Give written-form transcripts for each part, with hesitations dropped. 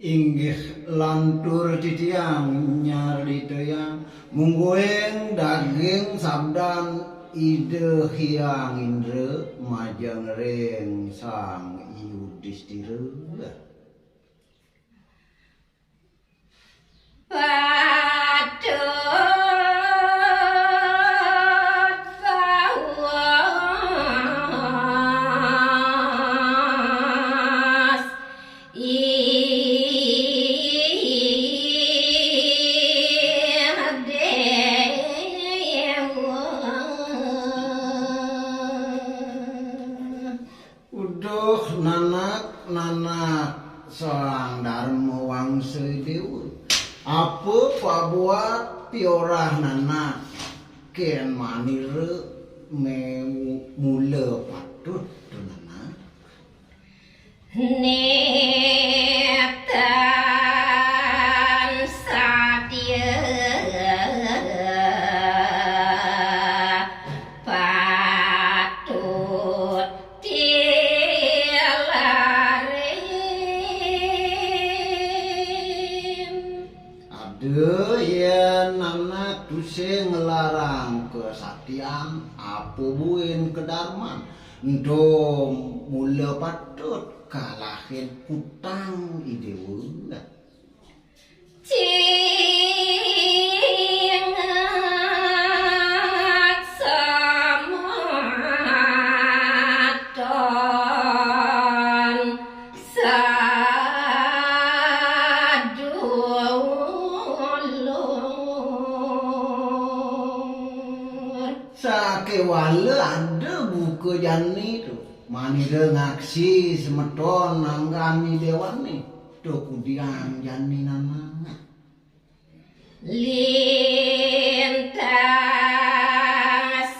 Inggih lantur titiang nyaritoyang munggueng daging sabdan ide hyang indra majang reng sang Yudhistira. Nanak seorang dharma wangsa dewa apa pabuat piorah nanak ken manira mula patut tu nanak netan satya yen anak tusing ngelarang kesatian apa buin kedarman ndo mula patut kalahin hutang idewa cingat samaton sakewala ada buku jani tu manida ngaksi semeton nanggani dewani tu kudiang jani nana lintang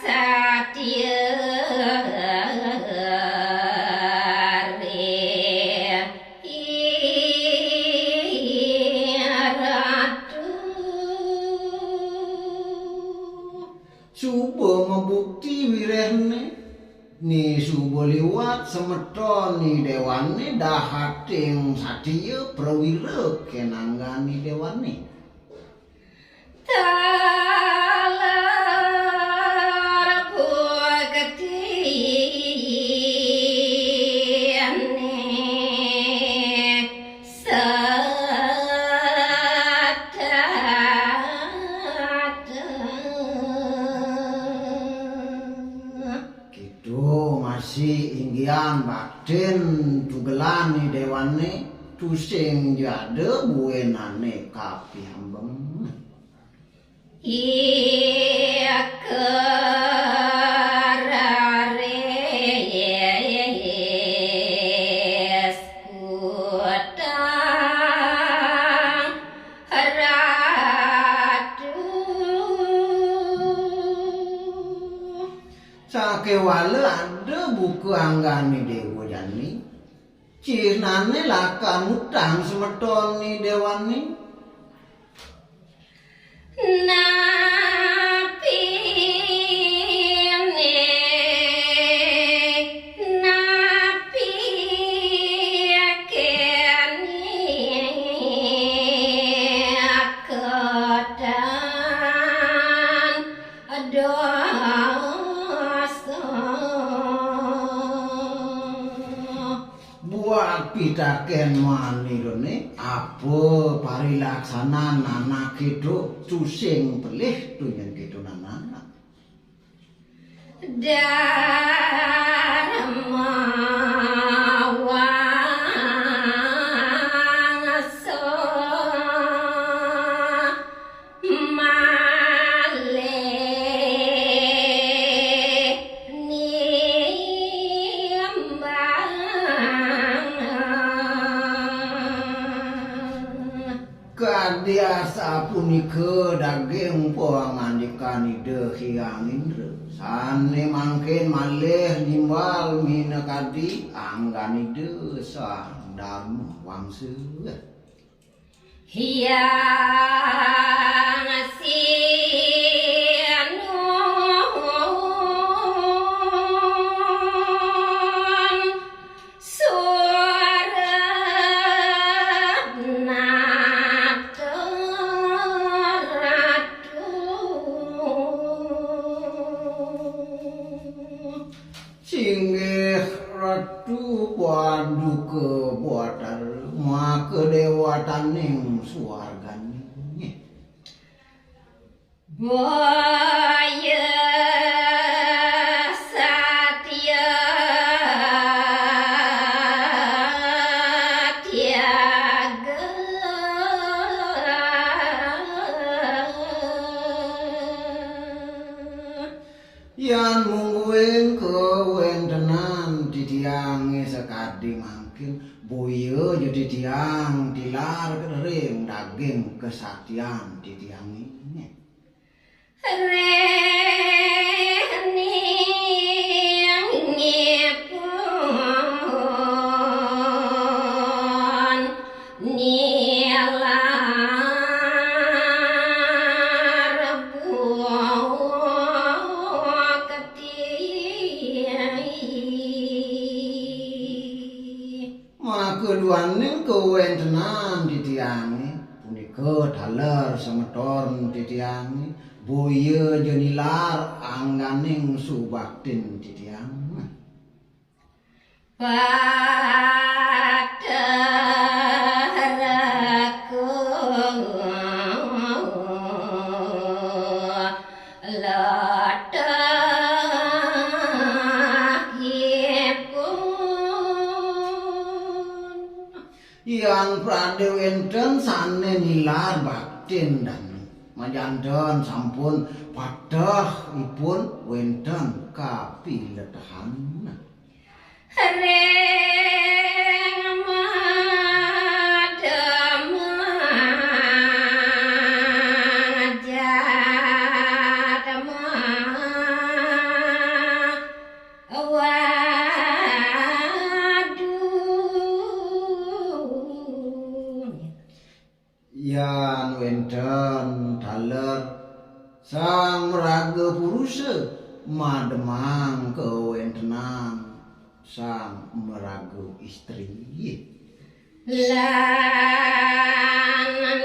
satya suba membukti wirehne ni suba liwat semeton ni dewane dahating satya prawira kenanggani dewane talar bukti masih inggian batin tugelan ni dewane tusing jade buenane kapi hambeng Iakares kutang ratu sakewala ada buku anggani dewa jani cirnane lakan utang semeton ni dewani buat pitaken manirone apa parilaksanan anak itu tusing pelih tu yang gitu nana dharma wangsa kadiasa punika daging poangan kanide hiang indra sane mangkin malih nimbal mina kadi angganide sang dharma wangsa Hyang sianon surat singgih ratu paduka batar maka dewataning suargane Boya satya tiaga yan mungguing kewentenan titiang sekadi mangkin boya jadi tiang dilar kering daging kesatian titiang ini Reningipun nilar buah keti maka duaning kewentenan titiangi punika daler semeton titiangi boya jenilar angganing subaktin titiang Padaraku latahipun yang pradewenten sane nilar baktin dan majanten sampun padah ipun wenten kapiletahan Reng madamang jatama waduh yan wenten daler sang raga purusa mademang kewentenan sang meragu istri lan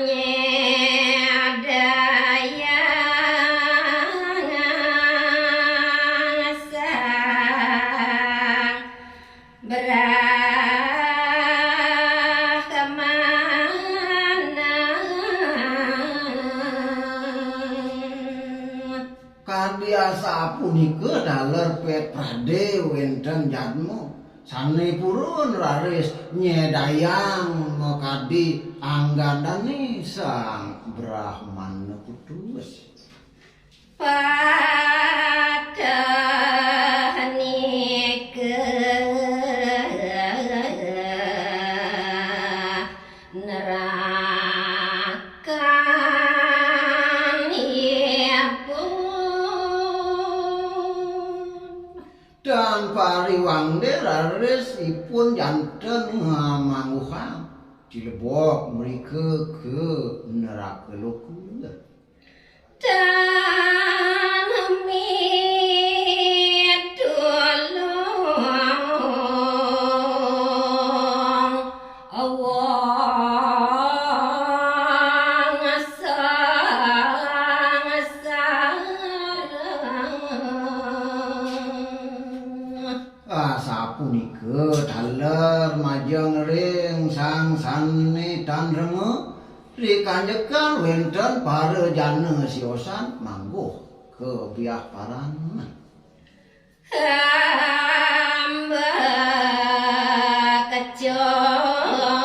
nyadayang sang brahmana kadiasa punika daler pet prade wenten jadmo sane purun raris nyedayang mekadi anggandane sang brahmana putus dan pariwangde raris ipun janten ngamanguhan dilebok mereka ke neraka loka dan mitulung awang sang sarang sapunika daler majeng ring sang sane tan renge rikanjekan wenten para jana siosan mangguh ke biah paran hamba kecara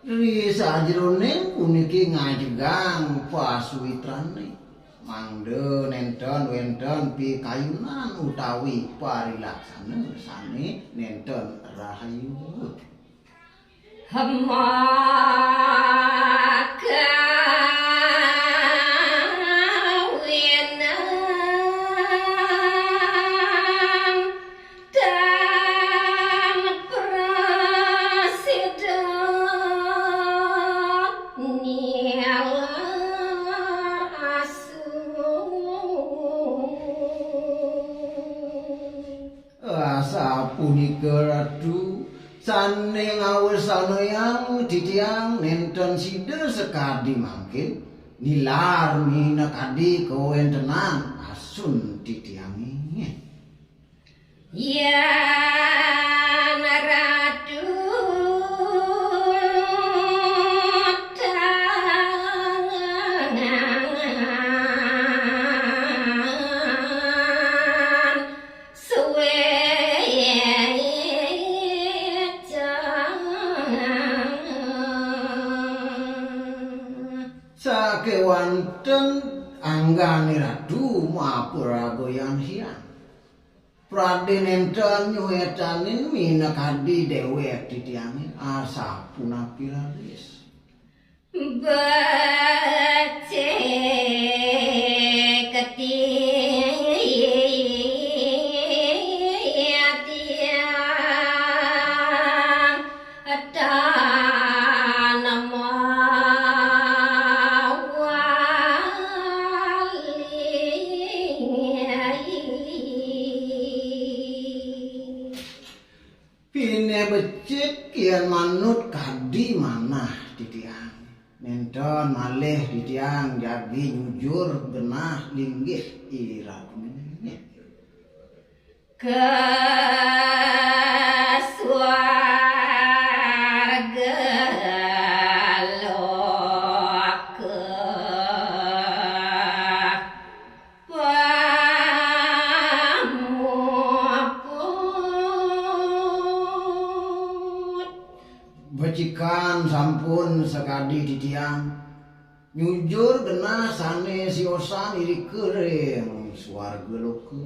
ring sawit derengan sajroning puniki ngajegang pasuwitrane mangde nenten wenten pikayunan utawi parilaksana sane nenten rahayu sapunika ratu sane ngawesana yang titiang nenten sida sekadi mangkin nilar minakadi kawentenan asun titiange ya naratu sakewanten anggane ratu mapuraga yang hiang Praden enten nyuwetanin minakadi dewek titiange asapunapi laris bace becik kian manut kadi manah titiang nenten malih titiang jadi jujur genah linggih iratune Becikan sampun sekadi titiang nyujur genah sane siosan iri kering swarga loka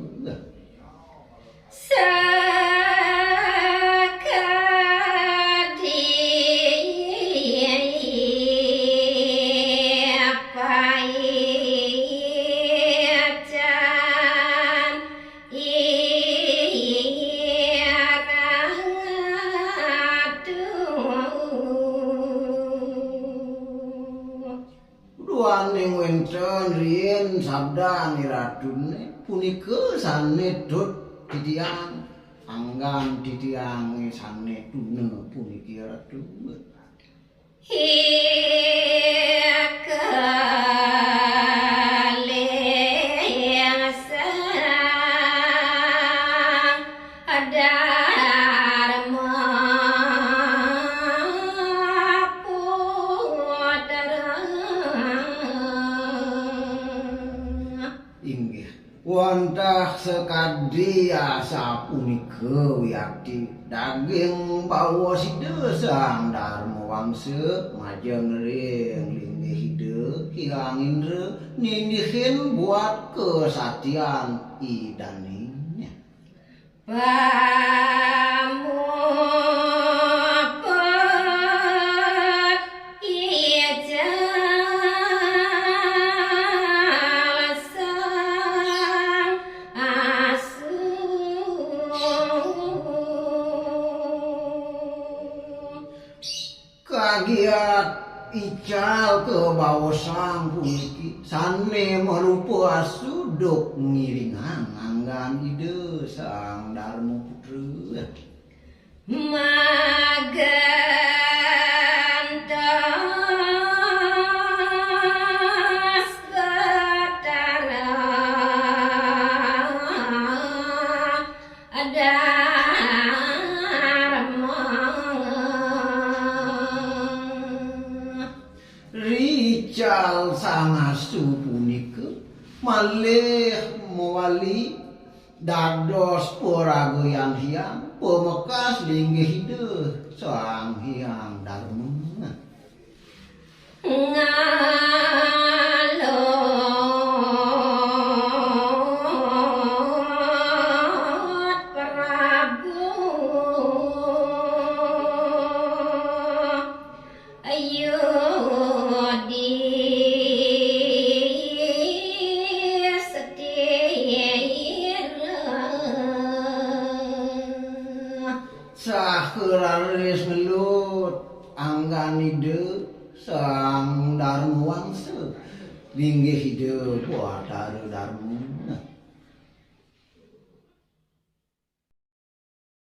Duaning wenten rien sabda niratune punika sane dot titiang anggan titiang sane tune puniki ratu Wantah sekadi asa punika wiyati daging bawa sida sang dharma wangsa majeng ring linggih hide hiang indra nindihin buat kesatian idaninya kagiat ical ke bawah sang puniki sane merupa suduk ngiringan anggan ide sang dharma putra magantos batara ada Rical sang asu punika malih mewali dados paraga yang hiang pemekas linggih hide sang hyang dharma ngalot Prabu ayo Sakuraris melut angganide sang darmu wangsa linggih hidup wadaru darmu